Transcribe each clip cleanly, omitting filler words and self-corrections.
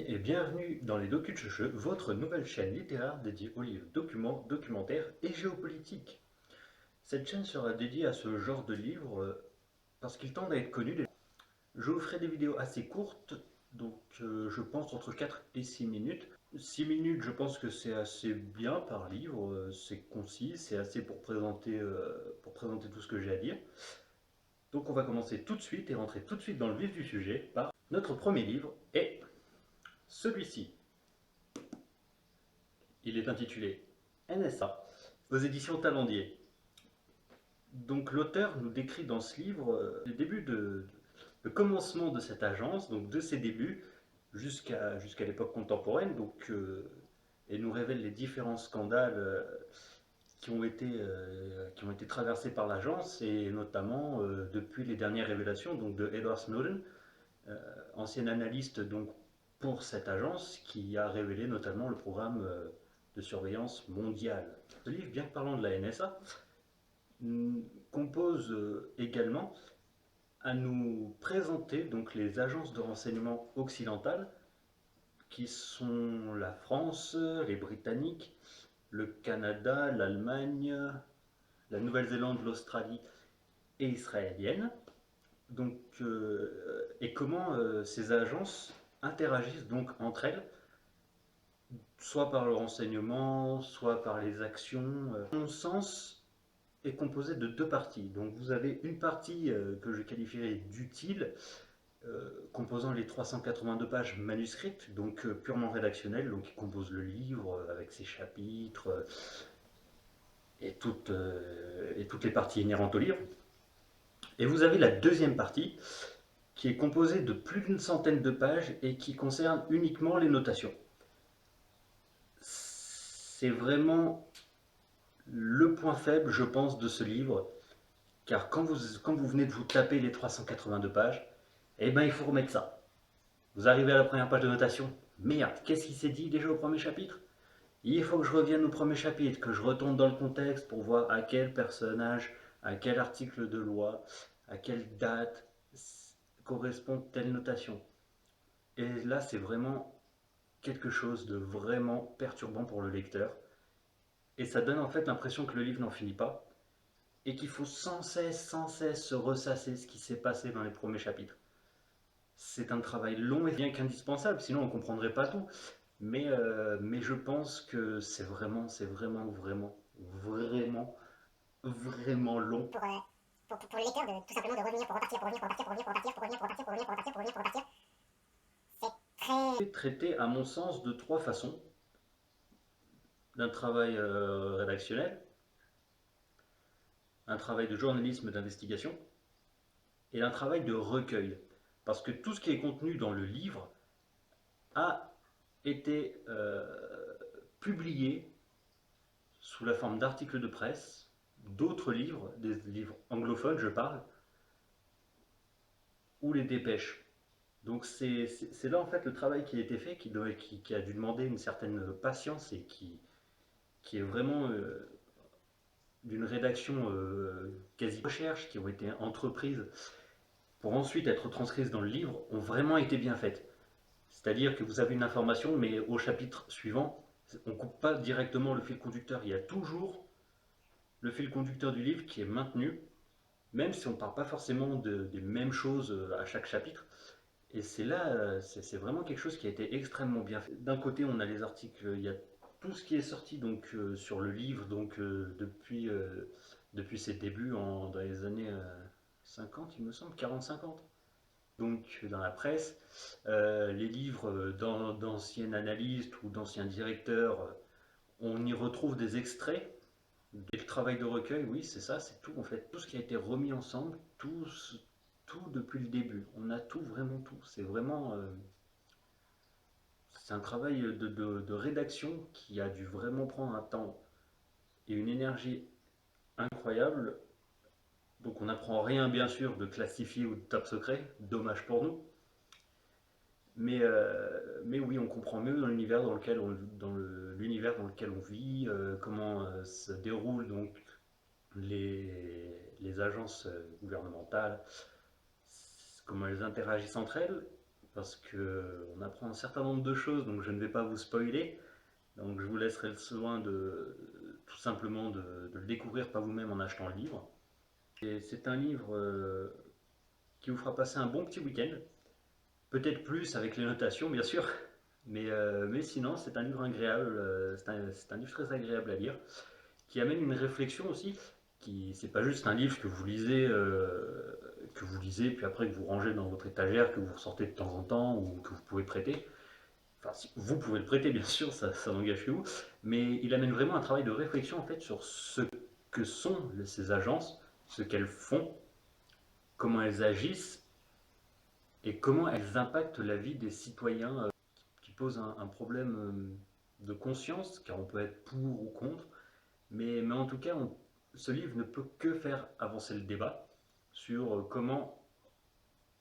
amis et bienvenue dans les Docu-Tchotcheux, votre nouvelle chaîne littéraire dédiée aux livres documents, documentaires et géopolitiques. Cette chaîne sera dédiée à ce genre de livres parce qu'ils tendent à être connus. Je vous ferai des vidéos assez courtes, donc je pense entre 4 et 6 minutes. 6 minutes, je pense que c'est assez bien par livre, c'est concis, c'est assez pour présenter tout ce que j'ai à dire. Donc on va commencer tout de suite et rentrer tout de suite dans le vif du sujet par notre premier livre et celui-ci. Il est intitulé NSA aux éditions Talendier. Donc l'auteur nous décrit dans ce livre le commencement de cette agence, donc de ses débuts jusqu'à l'époque contemporaine, et nous révèle les différents scandales qui ont été traversés par l'agence, et notamment depuis les dernières révélations donc, de Edward Snowden, ancien analyste donc, pour cette agence, qui a révélé notamment le programme de surveillance mondiale. Ce livre, bien que parlant de la NSA, compose également à nous présenter donc les agences de renseignement occidentales qui sont la France, les Britanniques, le Canada, l'Allemagne, la Nouvelle-Zélande, l'Australie et israélienne. Donc, et comment ces agences interagissent donc entre elles, soit par le renseignement, soit par les actions. Mon sens est composé de deux parties. Donc vous avez une partie que je qualifierais d'utile, composant les 382 pages manuscrites, donc purement rédactionnelles, donc qui compose le livre avec ses chapitres et toutes les parties inhérentes au livre. Et vous avez la deuxième partie qui est composée de plus d'une centaine de pages et qui concerne uniquement les notations. C'est vraiment le point faible, je pense, de ce livre, car quand vous venez de vous taper les 382 pages, eh ben il faut remettre ça. Vous arrivez à la première page de notation, merde, qu'est-ce qui s'est dit déjà au premier chapitre? Il faut que je revienne au premier chapitre, que je retourne dans le contexte pour voir à quel personnage, à quel article de loi, à quelle date correspond telle notation. Et là, c'est vraiment quelque chose de vraiment perturbant pour le lecteur. Et ça donne en fait l'impression que le livre n'en finit pas et qu'il faut sans cesse se ressasser ce qui s'est passé dans les premiers chapitres. C'est un travail long et bien qu'indispensable, sinon on ne comprendrait pas tout. Mais je pense que vraiment long. Pour le lecteur, tout simplement de revenir, pour repartir, pour revenir, pour repartir, pour revenir, pour repartir, pour revenir, pour repartir, pour revenir, pour repartir, pour revenir, pour repartir. C'est traité, à mon sens, de trois façons. D'un travail rédactionnel, un travail de journalisme d'investigation et un travail de recueil. Parce que tout ce qui est contenu dans le livre a été publié sous la forme d'articles de presse, d'autres livres, des livres anglophones je parle, ou les dépêches. Donc c'est là en fait le travail qui a été fait, qui a dû demander une certaine patience et qui est vraiment d'une rédaction quasi recherche, qui ont été entreprises pour ensuite être transcrites dans le livre, ont vraiment été bien faites. C'est-à-dire que vous avez une information, mais au chapitre suivant, on ne coupe pas directement le fil conducteur. Il y a toujours le fil conducteur du livre qui est maintenu, même si on ne parle pas forcément des mêmes choses à chaque chapitre. Et c'est là, c'est vraiment quelque chose qui a été extrêmement bien fait. D'un côté, on a les articles, il y a tout ce qui est sorti donc, sur le livre depuis ses débuts dans les années 50, il me semble, 40-50. Donc dans la presse, les livres d'anciens analystes ou d'anciens directeurs, on y retrouve des extraits. Et le travail de recueil, oui, c'est ça, c'est tout en fait, tout ce qui a été remis ensemble, tout depuis le début. On a tout, vraiment tout. C'est un travail de rédaction qui a dû vraiment prendre un temps et une énergie incroyable. Donc on n'apprend rien bien sûr de classifié ou de top secret, dommage pour nous. Mais oui, on comprend mieux dans l'univers l'univers dans lequel on vit, comment se déroulent donc les agences gouvernementales, comment elles interagissent entre elles, parce qu'on apprend un certain nombre de choses, donc je ne vais pas vous spoiler. Donc je vous laisserai le soin de tout simplement de le découvrir par vous-même en achetant le livre. Et c'est un livre qui vous fera passer un bon petit week-end. Peut-être plus avec les notations, bien sûr. Mais sinon, c'est un livre agréable, c'est un livre très agréable à lire, qui amène une réflexion aussi, qui c'est pas juste un livre que vous lisez, puis après que vous rangez dans votre étagère, que vous ressortez de temps en temps, ou que vous pouvez prêter. Enfin, vous pouvez le prêter, bien sûr, ça n'engage que vous, mais il amène vraiment un travail de réflexion en fait sur ce que sont ces agences, ce qu'elles font, comment elles agissent et comment elles impactent la vie des citoyens qui posent un problème de conscience, car on peut être pour ou contre, mais en tout cas, ce livre ne peut que faire avancer le débat sur comment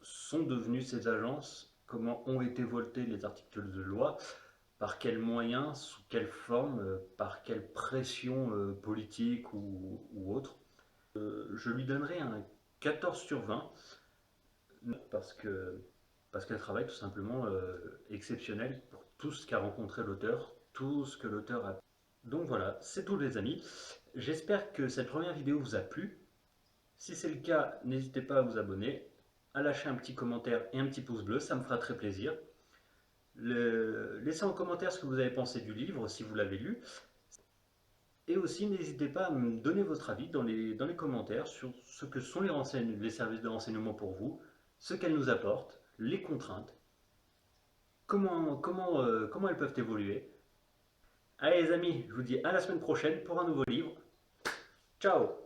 sont devenues ces agences, comment ont été votés les articles de loi, par quels moyens, sous quelle forme, par quelle pression politique ou autre. Je lui donnerai un 14 sur 20 parce que parce qu'elle travaille tout simplement exceptionnel pour tout ce qu'a rencontré l'auteur, tout ce que l'auteur a. Donc voilà, c'est tout les amis. J'espère que cette première vidéo vous a plu. Si c'est le cas, n'hésitez pas à vous abonner, à lâcher un petit commentaire et un petit pouce bleu, ça me fera très plaisir. Laissez en commentaire ce que vous avez pensé du livre, si vous l'avez lu. Et aussi, n'hésitez pas à me donner votre avis dans les commentaires sur ce que sont les services de renseignement pour vous, ce qu'elles nous apportent, les contraintes, comment elles peuvent évoluer. Allez les amis, je vous dis à la semaine prochaine pour un nouveau livre. Ciao!